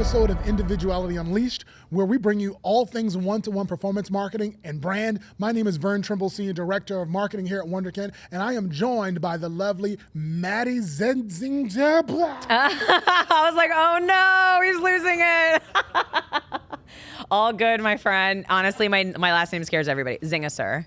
episode of Individuality Unleashed, where we bring you all things one-to-one performance marketing and brand. My name is Vern Trimble, Senior Director of Marketing here at Wunderkind, and I am joined by the lovely Maddie Zenzinger. I was like, oh no, he's losing it. All good, my friend. Honestly, my last name scares everybody. Zingasir.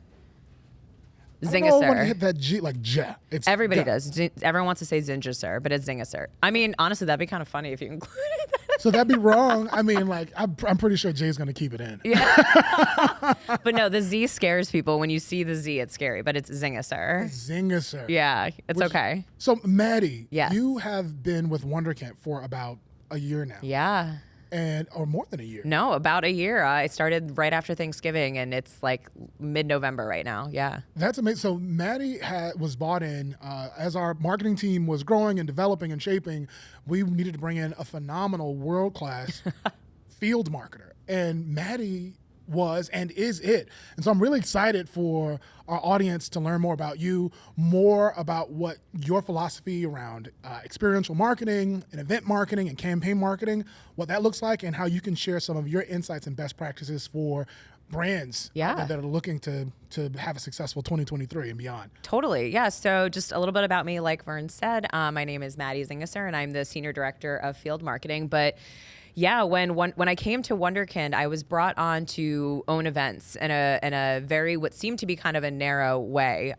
Zingasir. When you hit that G, like J. Everybody does. Everyone wants to say Zingasir, but it's Zingasir. I mean, honestly, that'd be kind of funny if you included that. So that'd be wrong. I mean, like, I'm pretty sure Jay's going to keep it in. Yeah. But no, the Z scares people. When you see the Z, it's scary, but it's Zingasir. Zingasir. Yeah, it's okay. So, Maddie, yes. You have been with Wunderkind for about a year now. Yeah. Or more than a year. No, about a year. I started right after Thanksgiving, and it's like mid-November right now. Yeah. That's amazing. So Maddie was bought in as our marketing team was growing and developing and shaping. We needed to bring in a phenomenal, world-class field marketer, and Maddie was and is it. And so I'm really excited for our audience to learn more about you, more about what your philosophy around experiential marketing and event marketing and campaign marketing, what that looks like, and how you can share some of your insights and best practices for brands that are looking to have a successful 2023 and beyond. Totally. Yeah. So just a little bit about me, like Vern said, my name is Maddie Zingasir, and I'm the Senior Director of Field Marketing. But yeah, when I came to Wunderkind, I was brought on to own events in a very, what seemed to be kind of a narrow way.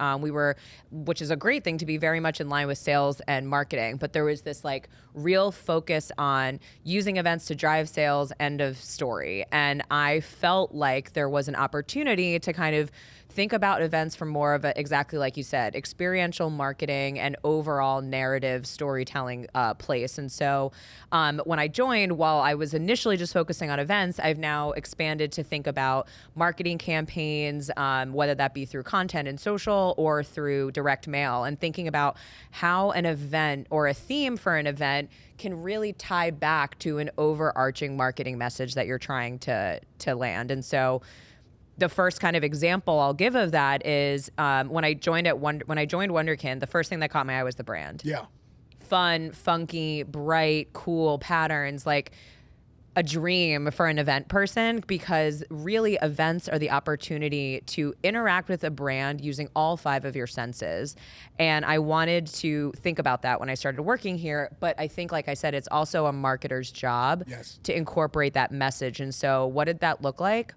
Which is a great thing, to be very much in line with sales and marketing, but there was this like real focus on using events to drive sales, end of story. And I felt like there was an opportunity to kind of think about events from more of a, exactly like you said, experiential marketing and overall narrative storytelling place. And so when I joined, while I was initially just focusing on events, I've now expanded to think about marketing campaigns, whether that be through content and social or through direct mail, and thinking about how an event or a theme for an event can really tie back to an overarching marketing message that you're trying to land. And so the first kind of example I'll give of that is when I joined Wunderkind, the first thing that caught my eye was the brand. Yeah. Fun, funky, bright, cool patterns, like a dream for an event person, because really events are the opportunity to interact with a brand using all 5 of your senses. And I wanted to think about that when I started working here. But I think, like I said, it's also a marketer's job to incorporate that message. And so what did that look like?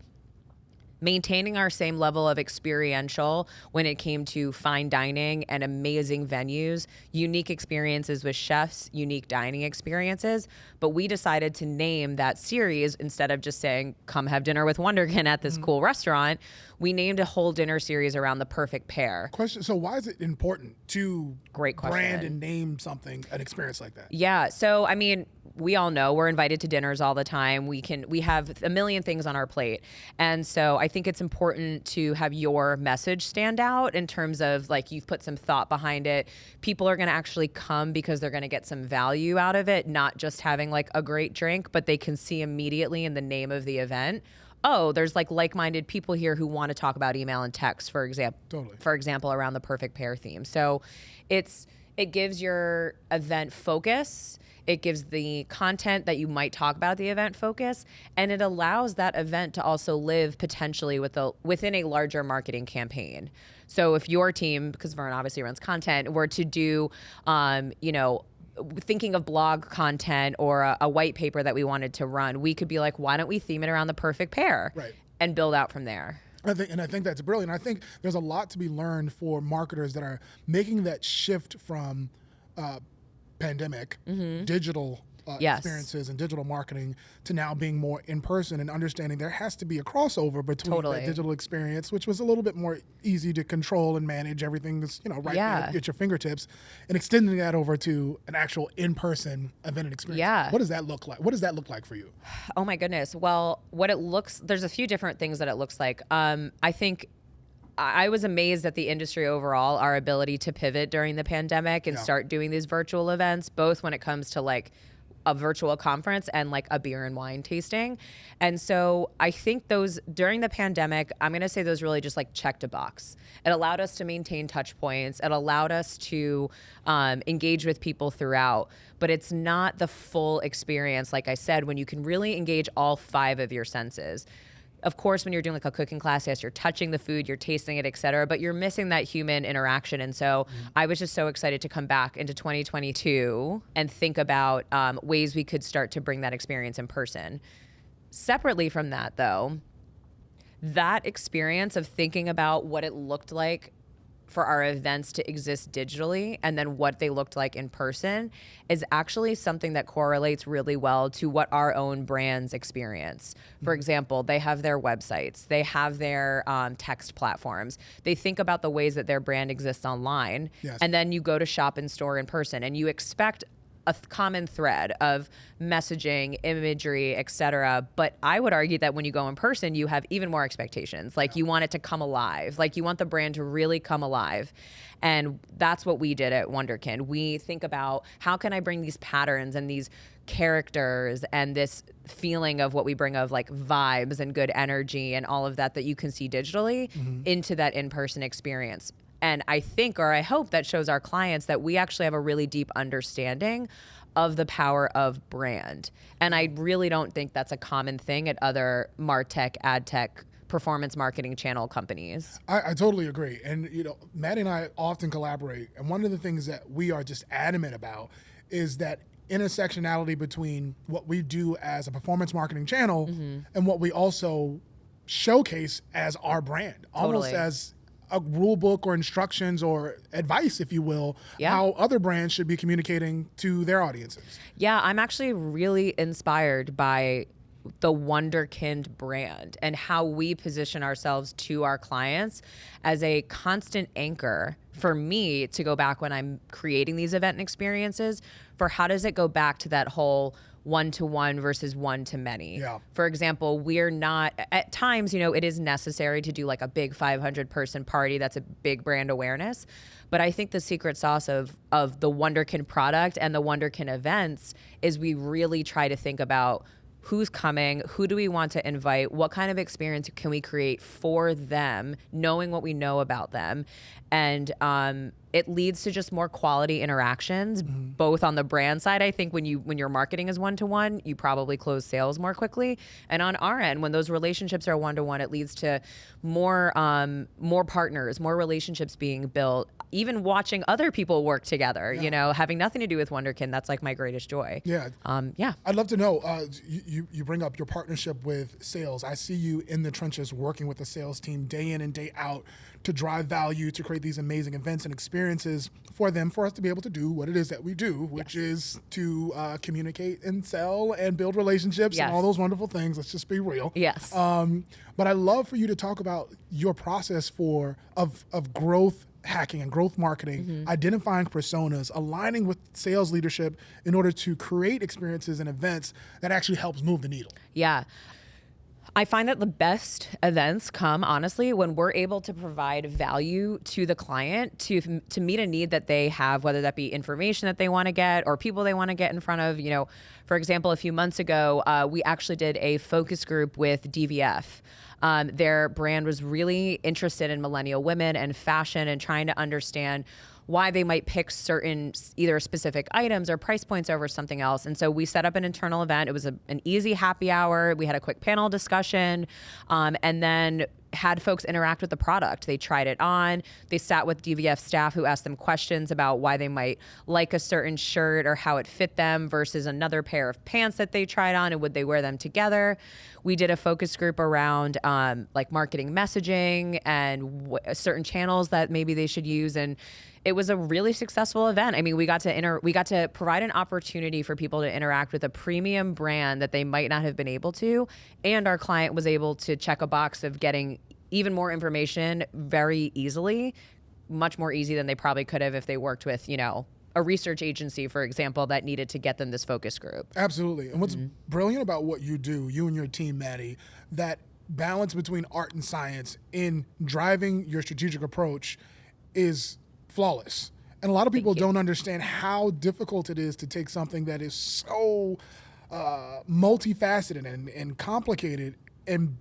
Maintaining our same level of experiential when it came to fine dining and amazing venues, unique experiences with chefs, unique dining experiences. But we decided to name that series, instead of just saying, come have dinner with Wunderkind at this cool restaurant, we named a whole dinner series around the perfect pair. Question. So why is it important to Great question. Brand and name something, an experience like that? Yeah. So, I mean, we all know we're invited to dinners all the time. We have a million things on our plate. And so I think it's important to have your message stand out in terms of, like, you've put some thought behind it. People are going to actually come because they're going to get some value out of it, not just having like a great drink, but they can see immediately in the name of the event, oh, there's like-minded people here who want to talk about email and text, for example, around the perfect pair theme. So it gives your event focus. It gives the content that you might talk about at the event focus, and it allows that event to also live potentially within a larger marketing campaign. So if your team, because Vern obviously runs content, were to do, thinking of blog content or a white paper that we wanted to run, we could be like, why don't we theme it around the perfect pair and build out from there? I think that's brilliant. I think there's a lot to be learned for marketers that are making that shift from pandemic, digital experiences and digital marketing to now being more in person, and understanding there has to be a crossover between that digital experience, which was a little bit more easy to control and manage. Everything is at your fingertips, and extending that over to an actual in-person event and experience. Yeah. What does that look like? What does that look like for you? Oh my goodness. Well, there's a few different things that it looks like. I think I was amazed at the industry overall, our ability to pivot during the pandemic and start doing these virtual events, both when it comes to like a virtual conference and like a beer and wine tasting. And so I think those during the pandemic, I'm going to say those really just like checked a box. It allowed us to maintain touch points. It allowed us to engage with people throughout, but it's not the full experience. Like I said, when you can really engage all 5 of your senses. Of course, when you're doing like a cooking class, yes, you're touching the food, you're tasting it, et cetera, but you're missing that human interaction. And so I was just so excited to come back into 2022 and think about ways we could start to bring that experience in person. Separately from that, though, that experience of thinking about what it looked like for our events to exist digitally and then what they looked like in person is actually something that correlates really well to what our own brands experience. For example, they have their websites, they have their text platforms. They think about the ways that their brand exists online. Yes. And then you go to shop in store in person and you expect a common thread of messaging, imagery, et cetera. But I would argue that when you go in person, you have even more expectations. Like you want it to come alive. Like you want the brand to really come alive. And that's what we did at Wunderkind. We think about how can I bring these patterns and these characters and this feeling of what we bring of like vibes and good energy and all of that you can see digitally into that in-person experience. And I think, or I hope that shows our clients that we actually have a really deep understanding of the power of brand. And I really don't think that's a common thing at other MarTech, AdTech, performance marketing channel companies. I totally agree. And, Maddie and I often collaborate. And one of the things that we are just adamant about is that intersectionality between what we do as a performance marketing channel and what we also showcase as our brand, almost as a rule book or instructions or advice, if you will, how other brands should be communicating to their audiences. Yeah, I'm actually really inspired by the Wunderkind brand and how we position ourselves to our clients as a constant anchor for me to go back when I'm creating these event experiences for how does it go back to that whole one-to-one versus one-to-many. Yeah. For example, we're not, at times, it is necessary to do like a big 500-person party that's a big brand awareness. But I think the secret sauce of the Wunderkind product and the Wunderkind events is we really try to think about who's coming, who do we want to invite, what kind of experience can we create for them, knowing what we know about them. And it leads to just more quality interactions, both on the brand side. I think when your marketing is one-to-one, you probably close sales more quickly. And on our end, when those relationships are one-to-one, it leads to more partners, more relationships being built, even watching other people work together, having nothing to do with Wunderkind. That's like my greatest joy. Yeah. Yeah. I'd love to know, you bring up your partnership with sales. I see you in the trenches working with the sales team day in and day out to drive value, to create these amazing events and experiences for them, for us to be able to do what it is that we do, which is to communicate and sell and build relationships and all those wonderful things. Let's just be real. Yes. But I'd love for you to talk about your process of growth hacking and growth marketing, identifying personas, aligning with sales leadership in order to create experiences and events that actually helps move the needle. Yeah. I find that the best events come, honestly, when we're able to provide value to the client to meet a need that they have, whether that be information that they want to get or people they want to get in front of. For example, a few months ago, we actually did a focus group with DVF. Their brand was really interested in millennial women and fashion and trying to understand why they might pick certain either specific items or price points over something else. And so we set up an internal event. It was an easy happy hour. We had a quick panel discussion, and then had folks interact with the product. They tried it on. They sat with DVF staff who asked them questions about why they might like a certain shirt or how it fit them versus another pair of pants that they tried on, and would they wear them together. We did a focus group around like marketing messaging and certain channels that maybe they should use, and it was a really successful event. I mean, we got to provide an opportunity for people to interact with a premium brand that they might not have been able to, and our client was able to check a box of getting even more information very easily, much more easy than they probably could have if they worked with, a research agency, for example, that needed to get them this focus group. Absolutely. And what's brilliant about what you do, you and your team, Maddie, that balance between art and science in driving your strategic approach is flawless. And a lot of people Thank you. don't understand how difficult it is to take something that is so multifaceted and complicated and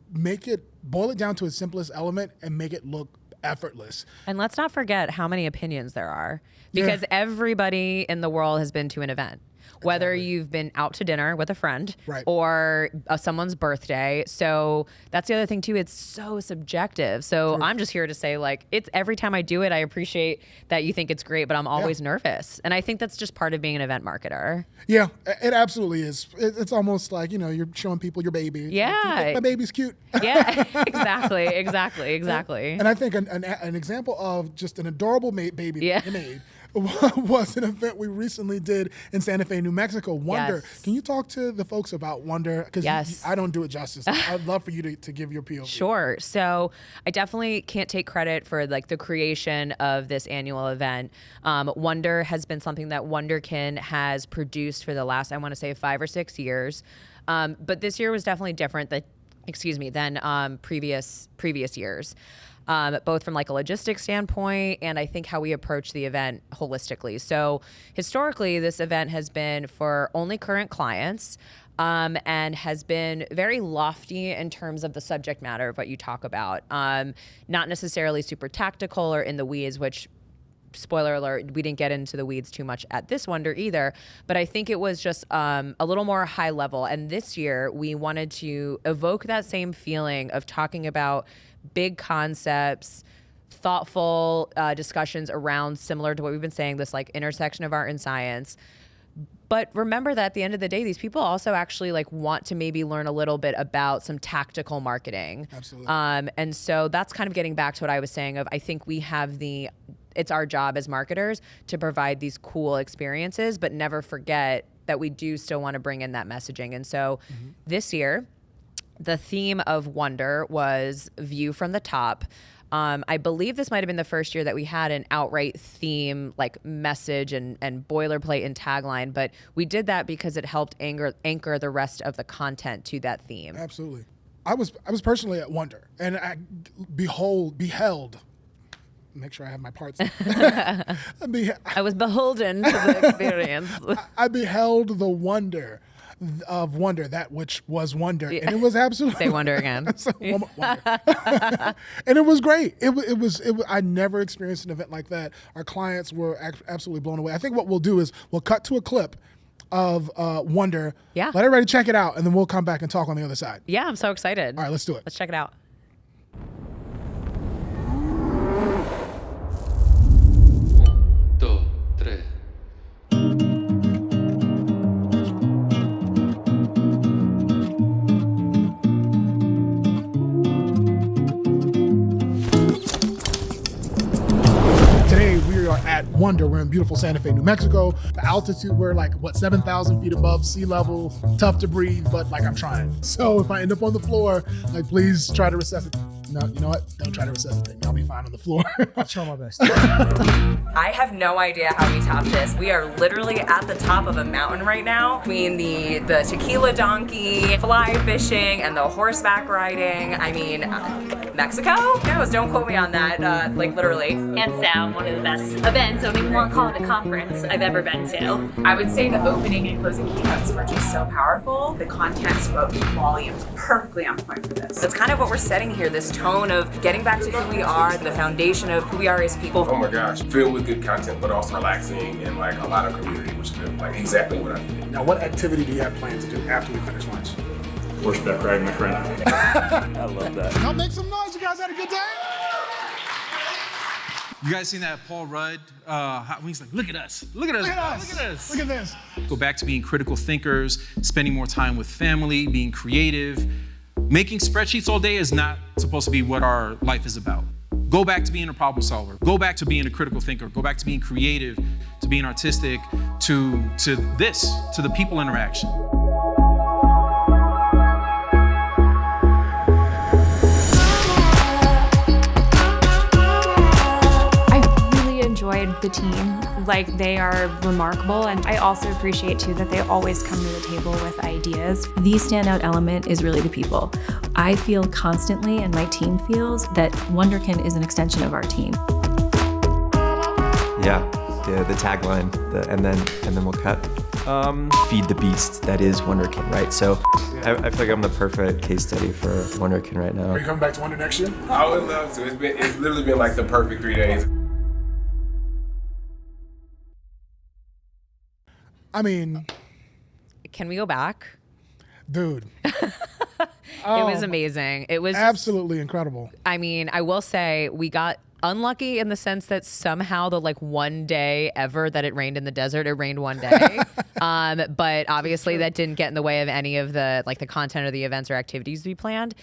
boil it down to its simplest element and make it look effortless. And let's not forget how many opinions there are, because everybody in the world has been to an event. Whether you've been out to dinner with a friend Right. or someone's birthday. So that's the other thing too. It's so subjective. So I'm just here to say, like, it's every time I do it, I appreciate that you think it's great, but I'm always nervous. And I think that's just part of being an event marketer. Yeah, it absolutely is. It's almost like, you're showing people your baby. Yeah. My baby's cute. Yeah, exactly. And I think an example of just an adorable baby that you made was an event we recently did in Santa Fe, New Mexico, Wonder. Yes. Can you talk to the folks about Wonder? Because I don't do it justice. I'd love for you to give your POV. Sure. So I definitely can't take credit for like the creation of this annual event. Wonder has been something that Wunderkind has produced for the last, I want to say, 5 or 6 years. But this year was definitely different than previous years. Both from like a logistics standpoint and I think how we approach the event holistically. So historically, this event has been for only current clients and has been very lofty in terms of the subject matter of what you talk about. Not necessarily super tactical or in the weeds, which, spoiler alert, we didn't get into the weeds too much at this Wonder either, but I think it was just a little more high level. And this year we wanted to evoke that same feeling of talking about big concepts, thoughtful discussions around, similar to what we've been saying, this like intersection of art and science. But remember that at the end of the day, these people also actually like want to maybe learn a little bit about some tactical marketing. Absolutely. And so that's kind of getting back to what I was saying of, I think we have it's our job as marketers to provide these cool experiences, but never forget that we do still want to bring in that messaging. And so this year, the theme of Wonder was View from the Top. I believe this might have been the first year that we had an outright theme, like message and boilerplate and tagline, but we did that because it helped anchor the rest of the content to that theme. Absolutely. I was personally at Wonder, and I beheld. Make sure I have my parts. I was beholden to the experience. I beheld the wonder of Wonder, that which was Wonder, and it was absolutely Say Wonder again. Wonder. And it was great. It was. I never experienced an event like that. Our clients were absolutely blown away. I think what we'll do is we'll cut to a clip of Wonder. Yeah. Let everybody check it out, and then we'll come back and talk on the other side. Yeah, I'm so excited. All right, let's do it. Let's check it out. 2, 3. Today we are at Wonder. We're in beautiful Santa Fe, New Mexico. The altitude, we're like 7,000 feet above sea level. Tough to breathe, but like I'm trying. So if I end up on the floor, like please try to resuscitate. No, you know what? Don't try to resuscitate me. I'll be fine on the floor. I'll try my best. I have no idea how we top this. We are literally at the top of a mountain right now, between the tequila donkey, fly fishing, and the horseback riding. I mean, Mexico? Don't quote me on that, like literally. Hands down, one of the best events, I don't even want to call it a conference, I've ever been to. I would say the opening and closing keynotes were just so powerful. The content spoke volumes, perfectly on point for this. That's kind of what we're setting here, this tone of getting back to who we are, the foundation of who we are as people. Oh my gosh, filled with good content, but also relaxing and like a lot of community, which is like exactly what I need. Now, what activity do you have planned to do after we finish lunch? Horseback riding, my friend. I love that. Y'all make some noise. You guys had a good day? You guys seen that Paul Rudd? When he's like, look at us, look at us, Look at us. look at us. Look at this. Go back to being critical thinkers, spending more time with family, being creative. Making spreadsheets all day is not supposed to be what our life is about. Go back to being a problem solver. Go back to being a critical thinker. Go back to being creative, to being artistic, to the people interaction. Enjoyed the team. Like, they are remarkable, and I also appreciate too that they always come to the table with ideas. The standout element is really the people. I feel constantly, and my team feels, that Wunderkind is an extension of our team. Yeah, the tagline, and then we'll cut. Feed the beast that is Wunderkind, right? So I feel like I'm the perfect case study for Wunderkind right now. Are you coming back to Wonder next year? I would love to. It's literally been like the perfect 3 days. I mean, Can we go back? dude. It was amazing. It was Absolutely incredible. I mean, I will say we got unlucky in the sense that somehow the like one day ever that it rained in the desert, it rained one day. But obviously that didn't get in the way of any of the like the content of the events or activities we planned.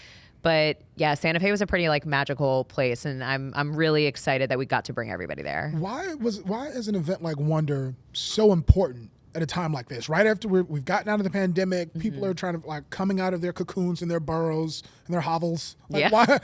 But yeah, Santa Fe was a pretty like magical place, and I'm really excited that we got to bring everybody there. Why is an event like Wonder so important at a time like this? Right after we've gotten out of the pandemic, people are trying to like coming out of their cocoons and their burrows and their hovels. Like, why?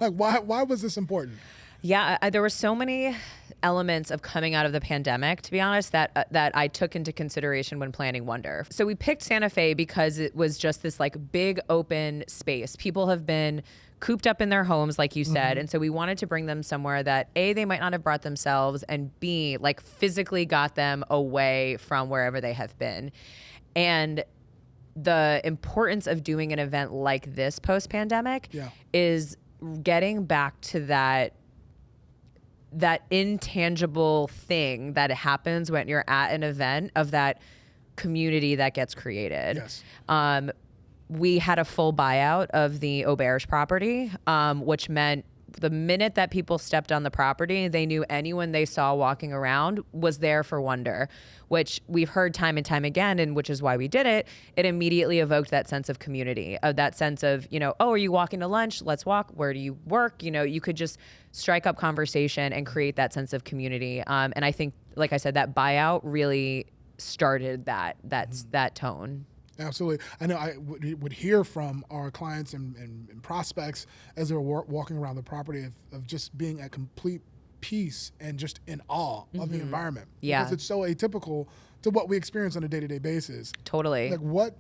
Like why was this important? Yeah, there were so many elements of coming out of the pandemic, to be honest, that I took into consideration when planning Wonder. So we picked Santa Fe because it was just this like big open space. People have been cooped up in their homes, like you said, and so we wanted to bring them somewhere that A, they might not have brought themselves, and B, like physically got them away from wherever they have been. And the importance of doing an event like this post-pandemic is getting back to that intangible thing that happens when you're at an event of that community that gets created. Yes. We had a full buyout of the Auberge property, which meant the minute that people stepped on the property, they knew anyone they saw walking around was there for Wonder, which we've heard time and time again, and which is why we did it. It immediately evoked that sense of community, of that sense of, oh, are you walking to lunch? Let's walk. Where do you work? You could just strike up conversation and create that sense of community. And I think, like I said, that buyout really started that tone. Absolutely. I know I would hear from our clients and prospects as they were walking around the property of just being at complete peace and just in awe of the environment. Yeah. Because it's so atypical to what we experience on a day-to-day basis. Totally. Like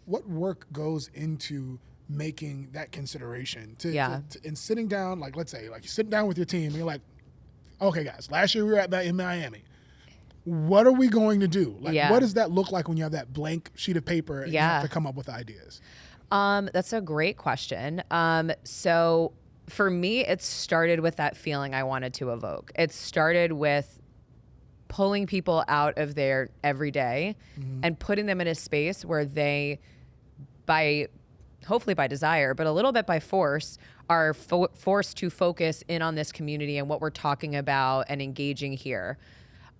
what work goes into making that consideration and sitting down, like let's say like you're sitting down with your team and you're like, okay guys, last year we were in Miami. What are we going to do? Like, what does that look like when you have that blank sheet of paper and you have to come up with ideas? That's a great question. So for me, it started with that feeling I wanted to evoke. It started with pulling people out of their everyday and putting them in a space where they, hopefully by desire, but a little bit by force, are forced to focus in on this community and what we're talking about and engaging here.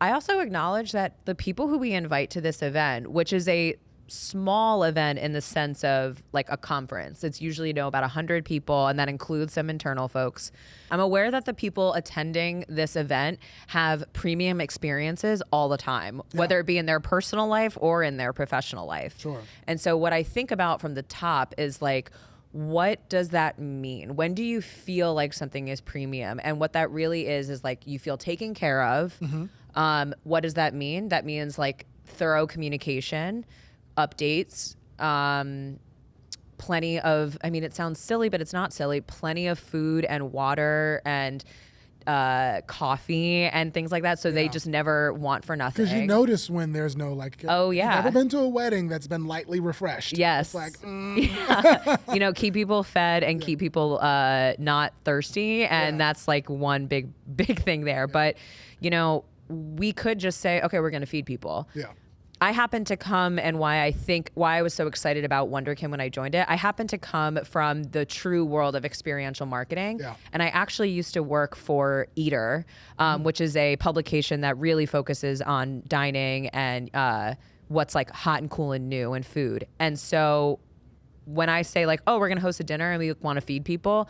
I also acknowledge that the people who we invite to this event, which is a small event in the sense of like a conference, it's usually about 100 people, and that includes some internal folks. I'm aware that the people attending this event have premium experiences all the time, whether it be in their personal life or in their professional life. Sure. And so what I think about from the top is like, what does that mean? When do you feel like something is premium? And what that really is like you feel taken care of. What does that mean? That means like thorough communication, updates, plenty of, it sounds silly, but it's not silly, plenty of food and water and coffee and things like that. So they just never want for nothing. Because you notice when there's no like, you've never been to a wedding that's been lightly refreshed. Yes. It's like, keep people fed and keep people not thirsty. And that's like one big thing there. But, we could just say, okay, we're going to feed people. Yeah. I happen to come, and why I was so excited about Wunderkind when I joined it, I happen to come from the true world of experiential marketing. Yeah. And I actually used to work for Eater, which is a publication that really focuses on dining and what's like hot and cool and new and food. And so when I say like, oh, we're going to host a dinner and we want to feed people,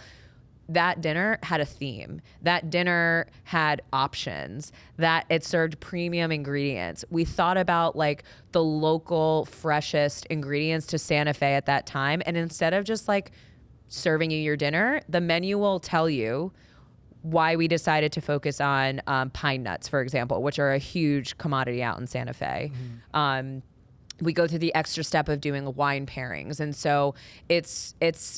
that dinner had a theme. That dinner had options. That it served premium ingredients. We thought about like the local freshest ingredients to Santa Fe at that time. And instead of just like serving you your dinner, the menu will tell you why we decided to focus on pine nuts, for example, which are a huge commodity out in Santa Fe. We go through the extra step of doing wine pairings. And so it's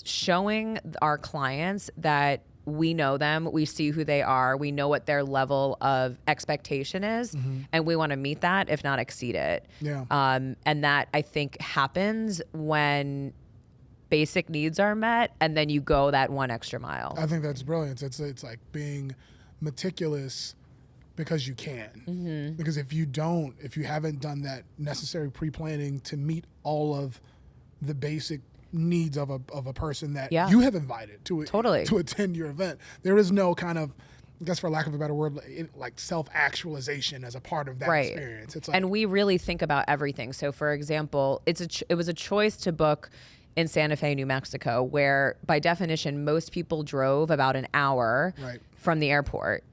showing our clients that we know them, we see who they are, we know what their level of expectation is, and we want to meet that, if not exceed it. Yeah. And that, I think, happens when basic needs are met, and then you go that one extra mile. I think that's brilliant. It's like being meticulous because you can. Because if you haven't done that necessary pre-planning to meet all of the basic needs of a person that you have invited to attend your event, there is no kind of, I guess for lack of a better word, like self-actualization as a part of that experience. It's like, and we really think about everything. So for example, it was a choice to book in Santa Fe, New Mexico, where by definition, most people drove about an hour from the airport.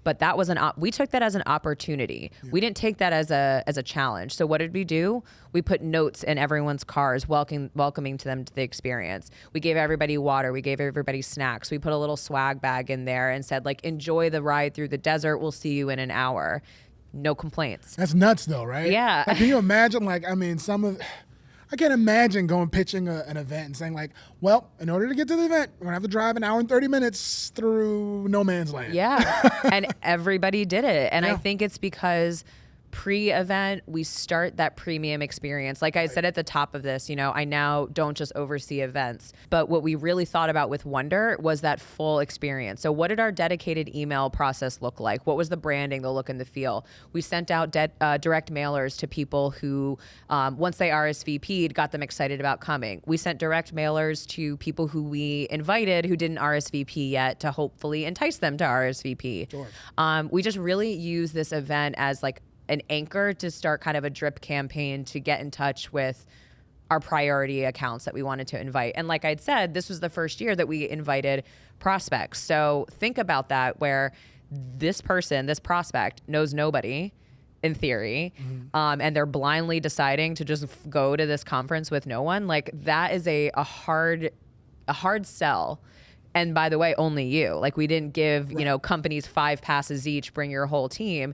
But that was we took that as an opportunity. Yeah. We didn't take that as a challenge. So what did we do? We put notes in everyone's cars, welcoming to them to the experience. We gave everybody water. We gave everybody snacks. We put a little swag bag in there and said, like, enjoy the ride through the desert. We'll see you in an hour. No complaints. That's nuts though, right? Yeah. Like, can you imagine, like, I mean, I can't imagine pitching an event and saying, like, well, in order to get to the event, we're going to have to drive an hour and 30 minutes through no man's land. Yeah. And everybody did it. And I think it's because pre-event, we start that premium experience. Like I said at the top of this, I now don't just oversee events, but what we really thought about with Wonder was that full experience. So what did our dedicated email process look like? What was the branding, the look and the feel? We sent out direct mailers to people who, once they RSVP'd, got them excited about coming. We sent direct mailers to people who we invited who didn't RSVP yet to hopefully entice them to RSVP. Sure. We just really use this event as like an anchor to start kind of a drip campaign to get in touch with our priority accounts that we wanted to invite. And like I'd said, this was the first year that we invited prospects. So think about that, where this prospect knows nobody in theory, and they're blindly deciding to just go to this conference with no one. Like, that is a hard sell. And by the way, only you. Like, we didn't give, companies 5 passes each, bring your whole team.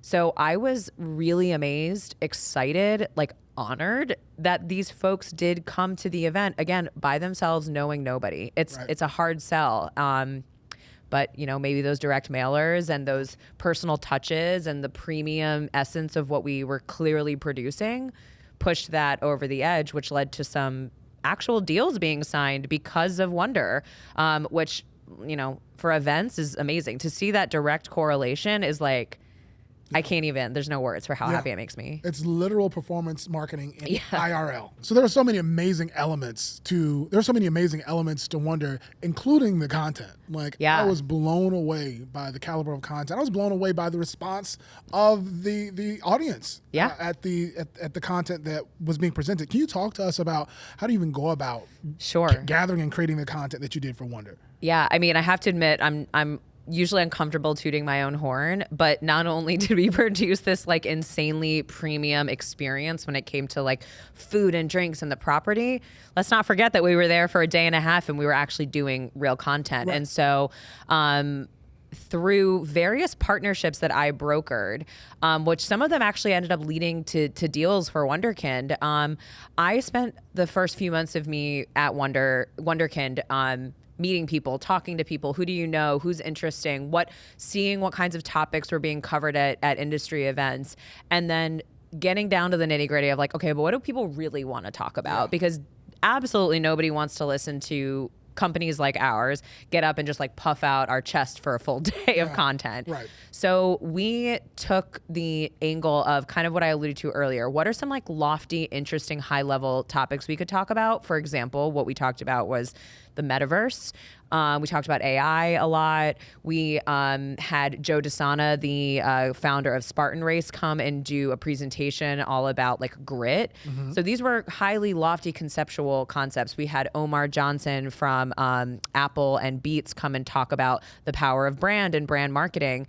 So I was really amazed, excited, like honored that these folks did come to the event, again, by themselves, knowing nobody. It's a hard sell. But, maybe those direct mailers and those personal touches and the premium essence of what we were clearly producing pushed that over the edge, which led to some actual deals being signed because of Wonder, which, for events is amazing. To see that direct correlation is like, I can't even, there's no words for how happy it makes me. It's literal performance marketing in IRL. So there are so many amazing elements to Wonder, including the content. Like, I was blown away by the caliber of content. I was blown away by the response of the audience at the content that was being presented. Can you talk to us about how do you even go about gathering and creating the content that you did for Wonder? Yeah, I mean, I have to admit, I'm usually uncomfortable tooting my own horn, but not only did we produce this like insanely premium experience when it came to like food and drinks and the property, let's not forget that we were there for a day and a half and we were actually doing real content. And so through various partnerships that I brokered, which some of them actually ended up leading to deals for Wunderkind, I spent the first few months of me at Wunderkind meeting people, talking to people. Who do you know? Who's interesting? Seeing what kinds of topics were being covered at industry events, and then getting down to the nitty gritty of like, okay, but what do people really want to talk about? Because absolutely nobody wants to listen to companies like ours get up and just like puff out our chest for a full day of content. Right. So we took the angle of kind of what I alluded to earlier. What are some like lofty, interesting, high level topics we could talk about? For example, what we talked about was the metaverse. We talked about AI a lot. We had Joe DeSana, the founder of Spartan Race, come and do a presentation all about like grit. So these were highly lofty conceptual concepts. We had Omar Johnson from Apple and Beats come and talk about the power of brand and brand marketing.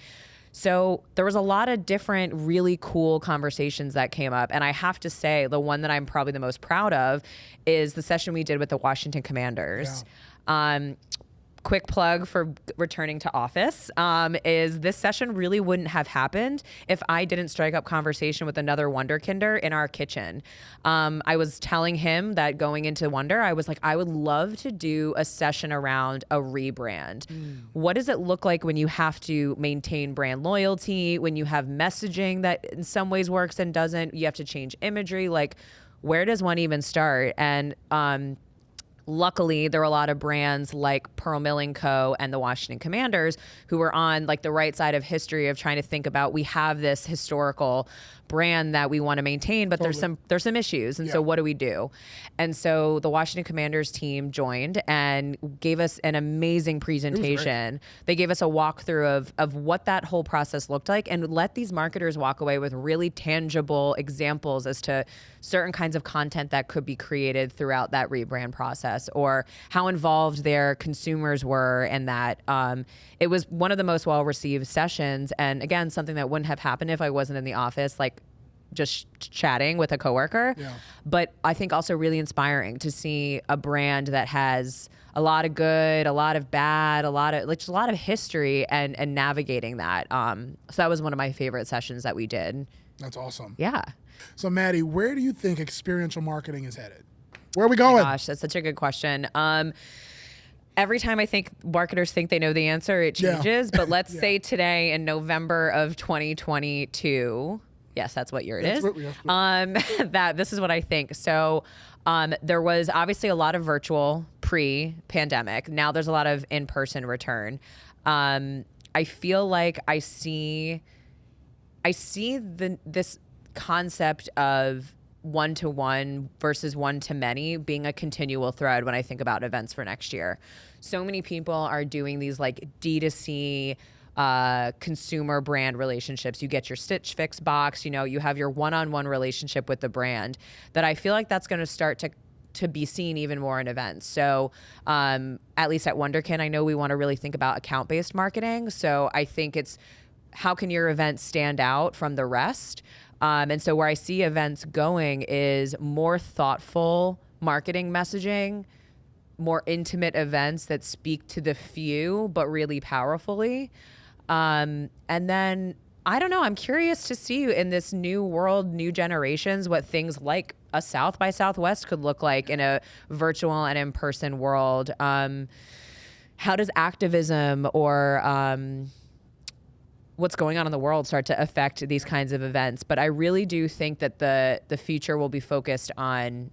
So there was a lot of different really cool conversations that came up. And I have to say, the one that I'm probably the most proud of is the session we did with the Washington Commanders. quick plug for returning to office, is this session really wouldn't have happened if I didn't strike up conversation with another Wunderkinder in our kitchen. I was telling him that going into Wunder, I was like, I would love to do a session around a rebrand. What does it look like when you have to maintain brand loyalty, when you have messaging that in some ways works and doesn't, you have to change imagery, like where does one even start? And luckily, there were a lot of brands like Pearl Milling Co. and the Washington Commanders who were on like the right side of history of trying to think about, we have this historical brand that we want to maintain, but there's some issues. And so what do we do? And so the Washington Commanders team joined and gave us an amazing presentation. They gave us a walkthrough of what that whole process looked like and let these marketers walk away with really tangible examples as to certain kinds of content that could be created throughout that rebrand process, or how involved their consumers were in that. It was one of the most well-received sessions, and again, something that wouldn't have happened if I wasn't in the office, like just chatting with a coworker. But I think also really inspiring to see a brand that has a lot of good, a lot of bad, a lot of history and navigating that. So that was one of my favorite sessions that we did. That's awesome. Yeah. So Maddie, where do you think experiential marketing is headed? Where are we going? Oh my gosh, that's such a good question. Every time I think marketers think they know the answer, it changes. But let's say today in November of 2022, yes, that's what year it is. That this is what I think. So there was obviously a lot of virtual pre-pandemic. Now there's a lot of in-person return. I feel like I see this concept of one-to-one versus one-to-many being a continual thread when I think about events for next year. So many people are doing these like D2C consumer brand relationships. You get your Stitch Fix box, you have your one-on-one relationship with the brand, that I feel like that's going to start to be seen even more in events. So at least at Wunderkind, I know we want to really think about account-based marketing. So I think it's how can your event stand out from the rest? And so where I see events going is more thoughtful marketing messaging, more intimate events that speak to the few, but really powerfully. And then, I don't know, I'm curious to see in this new world, new generations, what things like a South by Southwest could look like in a virtual and in-person world. How does activism or what's going on in the world start to affect these kinds of events? But I really do think that the future will be focused on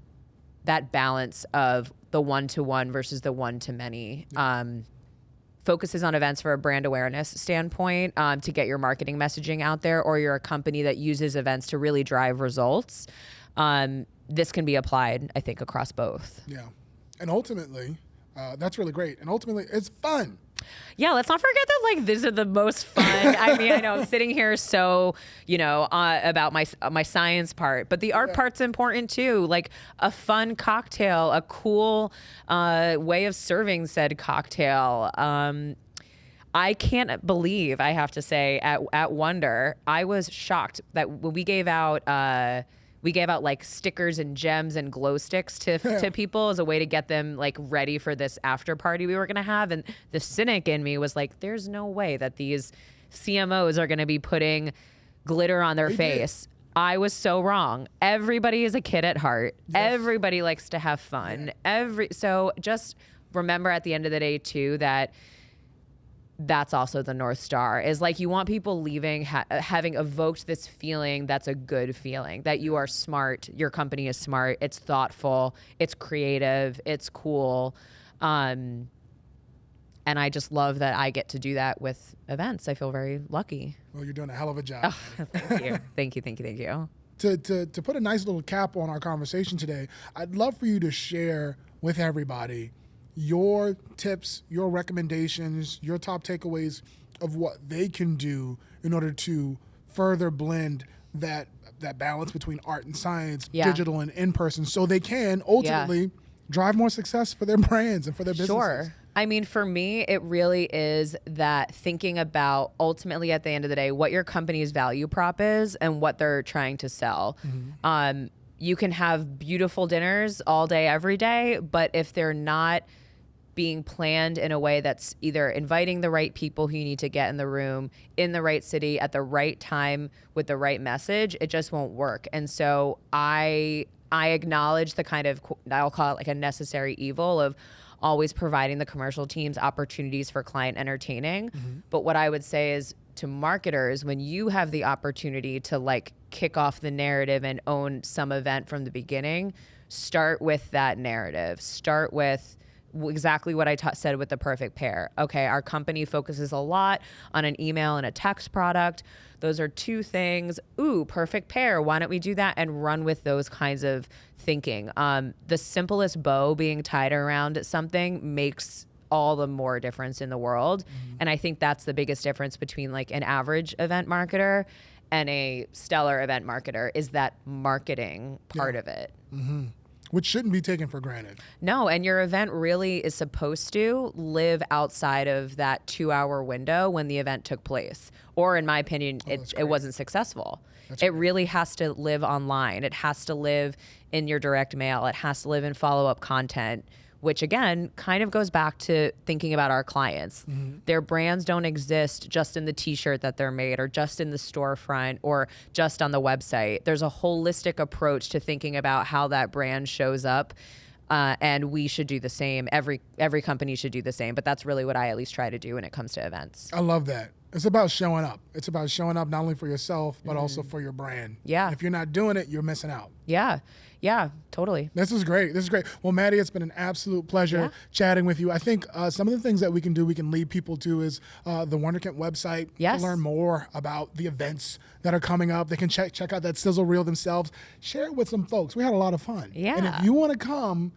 that balance of the one-to-one versus the one-to-many. Focuses on events for a brand awareness standpoint, to get your marketing messaging out there, or you're a company that uses events to really drive results. This can be applied, I think, across both. Yeah. And ultimately, that's really great. And ultimately, it's fun. Yeah, let's not forget that like these are the most fun. I mean, I know I'm sitting here so, about my science part, but the art part's important too. Like a fun cocktail, a cool way of serving said cocktail. I can't believe, I have to say, at Wunder, I was shocked that when we gave out like stickers and gems and glow sticks to people as a way to get them like ready for this after party we were going to have. And the cynic in me was like, there's no way that these CMOs are going to be putting glitter on their face. I was so wrong. Everybody is a kid at heart. Yes. Everybody likes to have fun. So just remember at the end of the day too, that's also the North Star, is like you want people leaving having evoked this feeling that's a good feeling, that you are smart, your company is smart, it's thoughtful, it's creative, it's cool. And I just love that I get to do that with events. I feel very lucky. Well, you're doing a hell of a job. Oh, thank you. Thank you. To put a nice little cap on our conversation today, I'd love for you to share with everybody your tips, your recommendations, your top takeaways of what they can do in order to further blend that balance between art and science, digital and in-person, so they can ultimately drive more success for their brands and for their businesses. Sure. I mean, for me, it really is that thinking about ultimately at the end of the day, what your company's value prop is and what they're trying to sell. Mm-hmm. You can have beautiful dinners all day, every day, but if they're not being planned in a way that's either inviting the right people who you need to get in the room, in the right city, at the right time, with the right message, it just won't work. And so I acknowledge the kind of, I'll call it like a necessary evil of always providing the commercial teams opportunities for client entertaining. But what I would say is, to marketers, when you have the opportunity to like kick off the narrative and own some event from the beginning, start with that narrative. Start with exactly what I said with the perfect pair. Okay, our company focuses a lot on an email and a text product. Those are two things. Ooh, perfect pair. Why don't we do that and run with those kinds of thinking? The simplest bow being tied around something makes all the more difference in the world. And I think that's the biggest difference between like an average event marketer and a stellar event marketer, is that marketing part of it. Which shouldn't be taken for granted. No, and your event really is supposed to live outside of that 2-hour window when the event took place. Or in my opinion, it wasn't successful. It really has to live online. It has to live in your direct mail. It has to live in follow-up content, which again kind of goes back to thinking about our clients. Their brands don't exist just in the t-shirt that they're made, or just in the storefront, or just on the website. There's a holistic approach to thinking about how that brand shows up, and we should do the same. Every company should do the same, but that's really what I at least try to do when it comes to events. I love that. It's about showing up. It's about showing up not only for yourself, but also for your brand. Yeah. If you're not doing it, you're missing out. Yeah, totally. This is great. Well, Maddie, it's been an absolute pleasure chatting with you. I think some of the things that we can do, we can lead people to, is the Wunderkind website to learn more about the events that are coming up. They can check out that sizzle reel themselves. Share it with some folks. We had a lot of fun. Yeah. And if you want to come,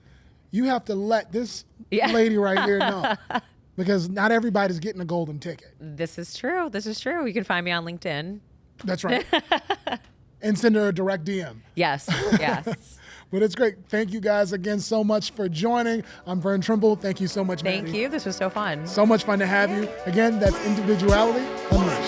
you have to let this lady right here know. Because not everybody's getting a golden ticket. This is true. You can find me on LinkedIn. That's right. And send her a direct DM. Yes. But it's great. Thank you guys again so much for joining. I'm Vern Trimble. Thank you so much, Maddie. Thank you. This was so fun. So much fun to have you. Again, that's Individuality Unleashed.